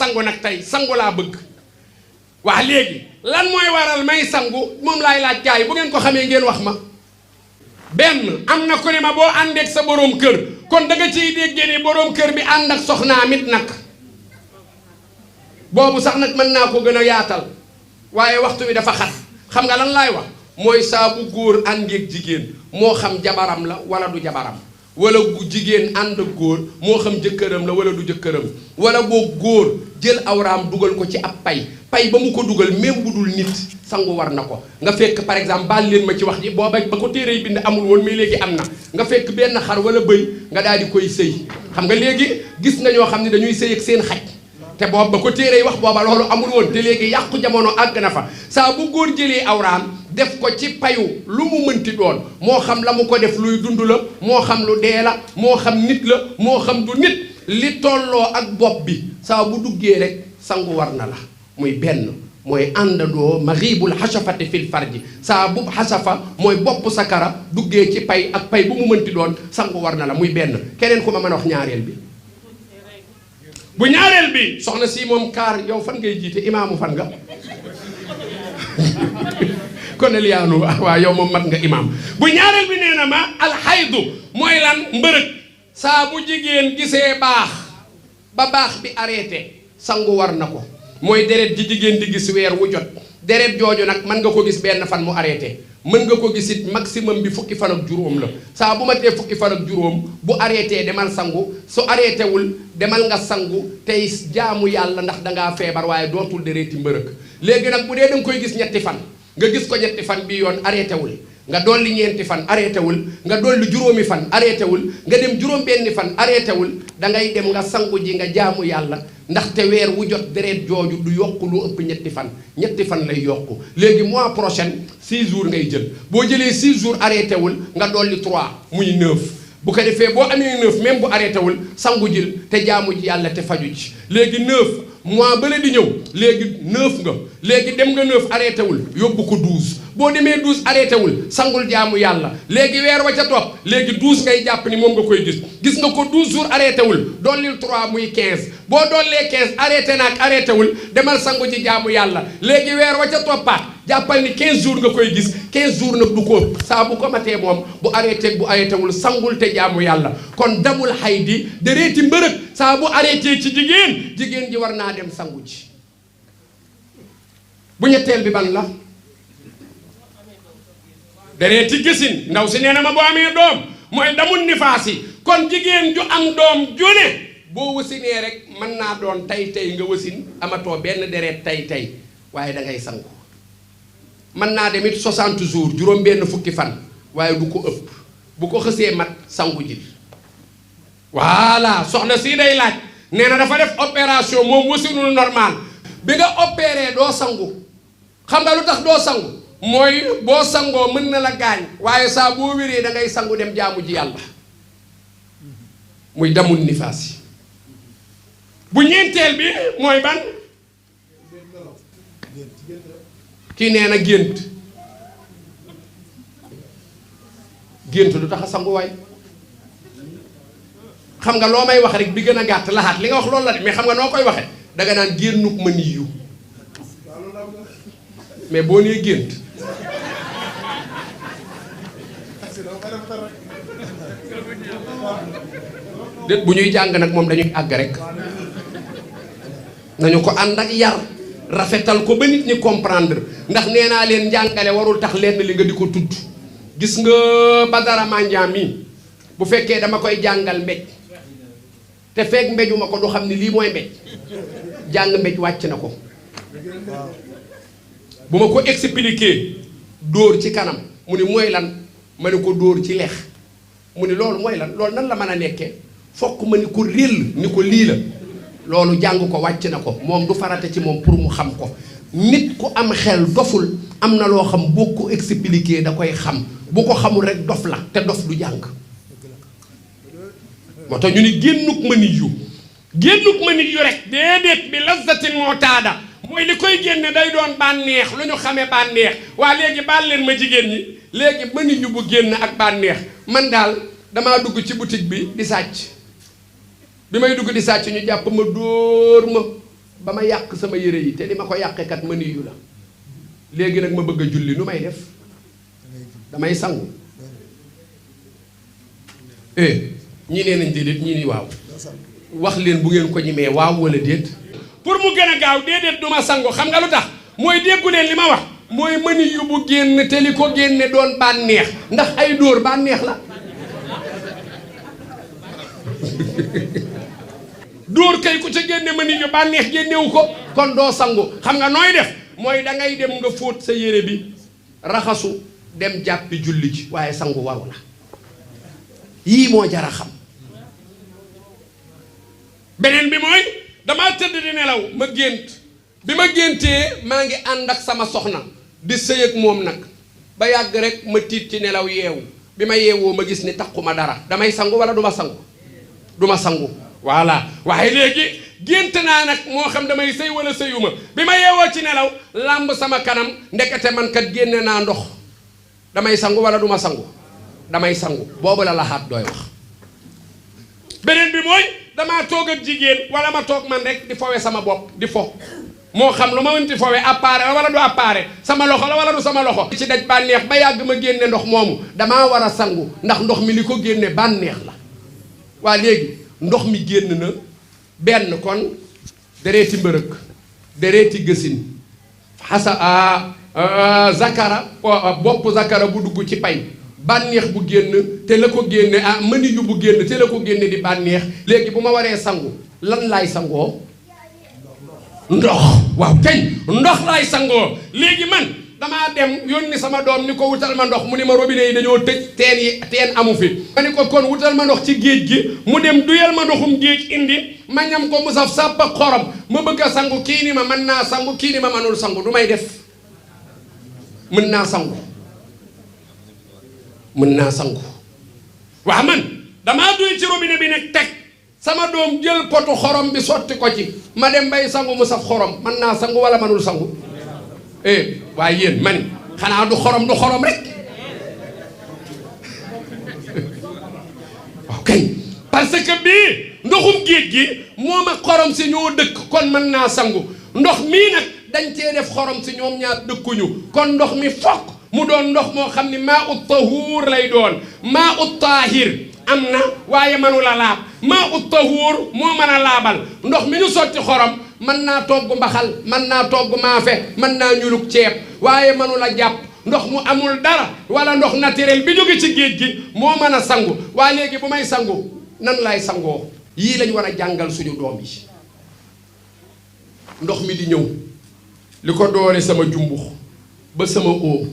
sangu nag tey sangu laa bëgg waa léegi lan mooy waral may sangu moom laay laaj gaay bu ngeen ko xamee ngeen wax ma benn am na ku ne ma boo àndeek sa boroom kër kon da nga ciy déggee ni boroom kër bi ànd ak soxnaam it nag boobu sax nag mën naa ko gën a yaatal waaye waxtu wi dafa xat xam nga lan laay wax mooy saa bu góor àndeek jigéen moo xam jabaram la wala du jabaram wala bu jigéen ànd ak góor moo xam jëkkëram la wala du jëkkëram wala boo góor jël awraam dugal ko ci ab pay ba mu ko dugal même bu dul nit sangu war na ko nga fekk par exemple baal leen ma ci wax ji booba ba ko téere yi bind amul woon mais léegi am na nga fekk benn xar wala bëy nga daal di koy sëy xam nga léegi gis nga ñoo xam ne dañuy sëy ak seen xaj te boobu ba ko téere yi wax booba loolu amul woon te léegi yàqu jamono àgg na fa saa bu góor jëlee awraam def ko ci payu lu mu mënti doon moo xam la mu ko def luy dund la moo xam lu dee la moo xam nit la moo xam du nit li tolloo ak bopp bi saa bu duggee rek sangu war na la muy benn mooy àndandoo maghibul xasafati fil farji saa bu xasafa mooy bopp sakara duggee ci pay ak pay bu mu mënti doon sangu war na la muy benn keneen ku ma mën a wax ñaareel bi bu ñaareel bi soxna si moom kaar yow fan ngay jiite imaamu fan nga kon Eliyaanu waaw yow moom mat nga imaam bu ñaareel bi nee na ma alxaydu mooy lan mbërëg saa bu jigéen gisee baax ba baax bi arrêté sangu war na ko mooy deret ji jigéen di gis weer wu jot deret jooju nag mën nga ko gis benn fan mu arrêté mën nga ko gis it maximum bi fukki fan ak juróom la saa bu ma tee fukki fan ak juróom bu arrêté demal sangu su arrêté wul demal nga sangu tey jaamu yàlla ndax dangaa feebar waaye dootul dereti mbërëg léegi nag bu dee danga koy gis ñetti fan nga gis ko ñetti fan bi yoon arrêté wul nga dolli ñeenti fan arrêté wul nga dolli juróomi fan arrêté wul nga dem juróom benni fan arrêté wul dangay dem nga sangu ji nga jaamu yàlla ndaxte weer wu jot deret jooju du yokku lu ëpp ñetti fan lay yokku léegi mois prochain 6 jours ngay jël boo jëlee 6 jours arrêté wul nga dolli 3 muy 9 bu ko defee boo amee 9 même bu arrêté wul sangu jil te jaamu ji yàlla te faju ci léegi 9 mois bële di ñëw léegi 9 nga léegi dem nga 9 arrêté wul yóbbu ko 12 boo demee 12 arrêté wul sangul jaamu yàlla léegi weer wa ca topp léegi 12 ngay jàpp ni moom nga koy gis nga ko 12 jours arrêté wul dollil 3 muy 15 boo dollee 15 arrêté naag arrêté wul demal sangu ji jaamu yàlla léegi weer wa ca toppaat jàppal ni 15 jours nga koy gis 15 jours nag du ko saa bu ko matee moom bu arrêté wul sangul te jaamu yàlla kon damul xaydi dereeti mbërëg saa bu arrêté ci jigéen ji war naa dem sangu ji bu ñetteel bi ban la dereeti gësin ndaw si nee na ma boo amee doom mooy damul nifaas yi kon jigéen ju am doom ju ne boo wasinee rek mën naa doon tey nga wasin amatoo benn deret tey waaye da ngay sangu mën naa dem it 60 jours juróom benn fukki fan waaye du ko ëpp bu ko xësee mat sangu ji voilà soxna si day laaj nee na dafa def opération moom wasinul normal bi nga opéré doo sangu xam nga lu tax doo sangu mooy boo sangoo mën na la gaañ waaye saa boo wéree da ngay sangu dem jaamu ji yàlla muy damul nifaas yi bu ñeenteel bi mooy ban kii nee na gént du tax a sangu waay xam nga loo may wax rek bi gën a gàtt laxaat li nga wax loolu la de mais xam nga noo koy waxe danga naan génnuk ma niyu mais boo nee gént déet bu ñuy jàng nag moom dañuy àgg rek nañu ko ànd ak yar rafetal ko ba nit ñi comprendre ndax nee naa leen njàngale warul tax lenn li nga di ko tudd gis nga Badara Mandiang mi bu fekkee dama koy jàngal mbéj te fekk mbéjuma ko du xam ni lii mooy mbéj jàng mbéj wàcc na ko bu ma ko expliquer dóor ci kanam mu ni mooy lan ma ni ko dóor ci lex mu ni loolu mooy lan loolu nan la mën a nekkee fokk ma ni ko réel ni ko lii la loolu jàng ko wàcc na ko moom du farata ci moom pour mu xam ko nit ku am xel doful am na loo xam boo ko expliquer da koy xam bu ko xamul rek dof la te dof du jàng moo tax ñu ni génnuk ma nit yu rek déedéet bi lazzatin moo taada mooy li koy génne day doon bànneex lu ñu xamee bànneex waa léegi baal leen ma jigéen ñi léegi ma nit yu bu génn ak bànneex man daal damaa dugg ci boutique bi di sàcc bi may dugg di sàcc ñu jàpp ma dóor ma ba ma yàq sama yére yi te li ma ko yàqee kat maniyu la léegi nag ma bëgg a julli nu may def damay sangu ñii nee nañ déedéet ñii ni waaw wax leen bu ngeen ko ñemee waaw wala déet. pour mu gën a gaaw déedéet du ma sangu xam nga lu tax mooy déggu leen li ma wax mooy maniyu bu génn te li ko génne doon bànneex ndax ay dóor bànneex la. dóor kay ku ca génne maniyu bànneex génnewu ko kon doo sangu xam nga nooy def mooy da ngay dem nga fóot sa yére bi raxasu dem jàppi julli ci waaye sangu waru la yii moo jara xam. beneen bi mooy damaa tëdd di nelaw ma gént bi ma géntee maa ngi ànd ak sama soxna di sëy ak moom nag ba yàgg rek ma tiit ci nelaw yeewu bi ma yeewoo ma gis ni takkuma dara damay sangu wala du ma sangu du ma sangu voilà waaye léegi gént naa nag moo xam damay sëy wala sëyuma bi ma yeewoo ci nelaw làmb sama kanam ndekete man kat génne naa ndox damay sangu wala du ma sangu damay sangu boobu la laxaat dooy wax. beneen bi mooy damaa toog ak jigéen wala ma toog man rek di fowe sama bopp di fo moo xam lu ma mënti fowe appareil la wala du appareil sama loxo la wala du sama loxo ci daj bànneex ba yàgg ma génne ndox moomu damaa war a sangu ndax ndox mi li ko génne bànneex la. waa léegi ndox mi génn na benn kon dereeti mbërëk dereeti gësin xasa zakara bopp zakara bu dugg ci pay bànneex bu génn te la ko génne maniyu bu génn te la ko génne di bànneex léegi bu ma waree sangu lan laay sangoo ndox waaw kañ ndox laay sangoo léegi man damaa dem yónni sama doom ni ko wutal ma ndox mu ni ma robinet yi dañoo tëj teen amu fi ma ni ko kon wutal ma ndox ci géej gi mu dem duyal ma ndoxum géej indi ma ñam ko mu saf sàpp ak xorom ma bëgg a sangu kii ni ma mën naa sangu kii ni ma mënul sangu du may def mën naa sangu mën naa sangu waa man damaa duy ci robinet bi nag teg sama doom jël potu xorom bi sotti ko ci ma dem bay sangu mu saf xorom mën naa sangu wala mënul sangu waaye yéen mani xanaa du xorom rek waaw kay parce que bii ndoxum géej gi moom ak xorom si ñoo dëkk kon mën naa sangu ndox mii nag dañ cee def xorom si ñoom ñaar dëkkuñu kon ndox mi fokk mu doon ndox moo xam ni maa ut tahuur lay doon maa ut taahir am na waaye mënu la laab maa ut tahuur moo mën a laabal ndox mi ñu sotti xorom mën naa togg mbaxal mën naa togg maafe mën naa ñulug ceeb waaye mënu la jàpp ndox mu amul dara wala ndox naturel bi jóge ci géej gi moo mën a sangu waaye léegi bu may sangu nan laay sangoo yii lañ war a jàngal suñu doom yi ndox mi di ñëw li ko doore sama jumbux ba sama óom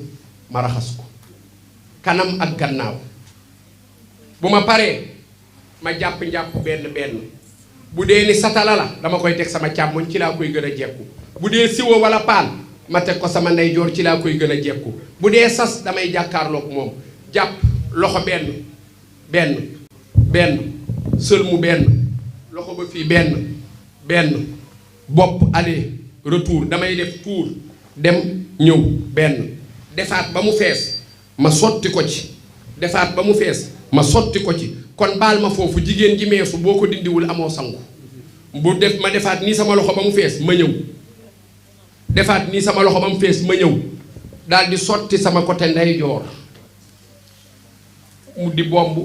ma raxas ko kanam ak gannaaw bu ma paree ma jàpp-njàpp benn bu dee ni satala la dama koy teg sama càmmoñ ci laa koy gën a jekku bu dee siwo wala paan ma teg ko sama ndeyjoor ci laa koy gën a jekku bu dee sas damay jàkkaarloog moom jàpp loxo benn sëlmu benn loxo ba fii benn bopp aller retour damay def tour dem ñëw benn defaat ba mu fees ma sotti ko ci defaat ba mu fees ma sotti ko ci kon baal ma foofu jigéen ji meesu boo ko dindiwul amoo sangu ma defaat nii sama loxo ba mu fees ma ñëw defaat nii sama loxo ba mu fees ma ñëw daal di sotti sama côté ndeyjoor mu di bomb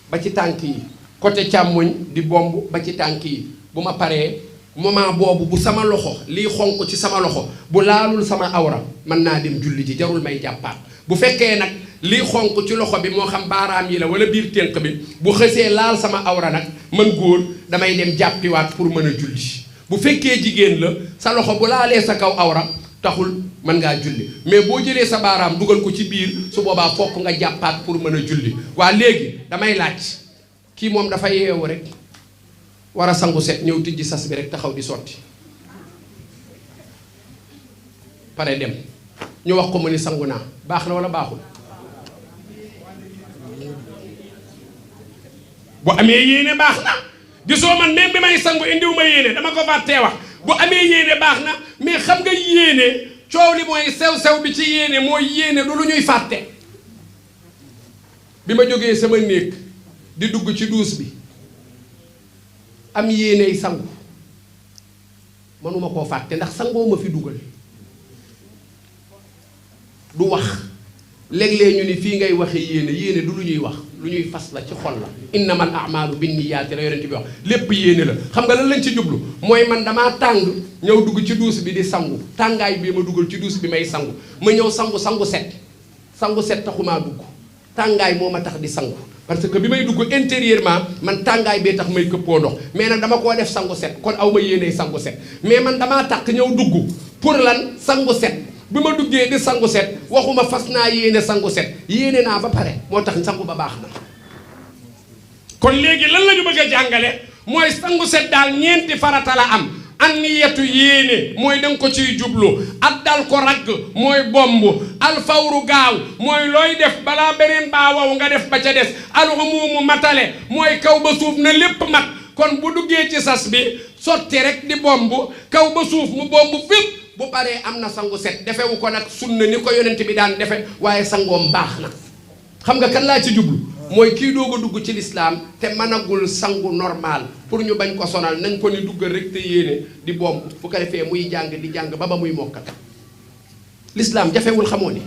ba ci tànk yi côté càmmoñ di bomb ba ci tànk yi bu ma paree moment boobu bu sama loxo lii xonq ci sama loxo bu laalul sama awra mën naa dem julli ji jarul may jàppaat bu fekkee nag lii xonq ci loxo bi moo xam baaraam yi la wala biir tënk bi bu xësee laal sama awra nag man góor damay dem jàppiwaat pour mën a julli bu fekkee jigéen la sa loxo bu laalee sa kaw awra taxul mën ngaa julli mais boo jëlee sa baaraam dugal ko ci biir su boobaa fokk nga jàppaat pour mën a julli waa léegi damay laaj kii moom dafa yeewu rek war a sangu set ñëw tijji sas bi rek taxaw di sotti pare dem ñu wax ko mu ni sangu naa baax na wala baaxul bu amee yéene baax na gisoo man même bi may sangu indiw ma yéene dama ko fàttee wax bu amee yéene baax na mais xam nga yéene coow li mooy sew-sew bi ci yéene mooy yéene du lu ñuy fàtte bi ma jógee sama néeg di dugg ci duus bi am yéeney sangu mënuma koo fàtte ndax sangoo ma fi dugal du wax léeg-léeg ñu ni fii ngay waxe yéene yéene du lu ñuy wax lu ñuy fas la ci xol la innamal a'maalu binniyaati la yonent bi wax lépp yéene la xam nga lan lañ ci jublu mooy man damaa tàng ñëw dugg ci duus bi di sangu tàngaay bii ma dugal ci duus bi may sangu ma ñëw sangu sangu set taxumaa dugg tàngaay moo ma tax di sangu parce que bi may dugg intérieurement man tàngaay bee tax may këppoo ndox mais nag dama koo def sangu set kon aw ma yéenee sangu set mais man damaa takk ñëw dugg pour lan sangu set bi ma duggee di sangu set waxuma fas naa yéene sangu set yéene naa ba pare moo tax sangu ba baax na. kon léegi lan la ñu bëgg a jàngale mooy sangu set daal ñeenti farata la am an niyatu yéene mooy danga ko ciy jublu addal ko ragg mooy bomb alfawru gaaw mooy looy def balaa beneen baa wow nga def ba ca des alumumu matale mooy kaw ba suuf na lépp mat kon bu duggee ci sas bi sotti rek di bomb kaw ba suuf mu bomb fépp bu paree am na sangu set defewu ko nag sunna ni ko yonent bi daan defe waaye sangoom baax na xam nga kan laa ci jublu mooy kii doog a dugg ci lislaam te mënagul sangu normal pour ñu bañ ko sonal nañ ko ni duggal rek te yéene di bomb bu ko defee muy jàng di jàng ba muy mokkal lislaam jafewul xamoo ni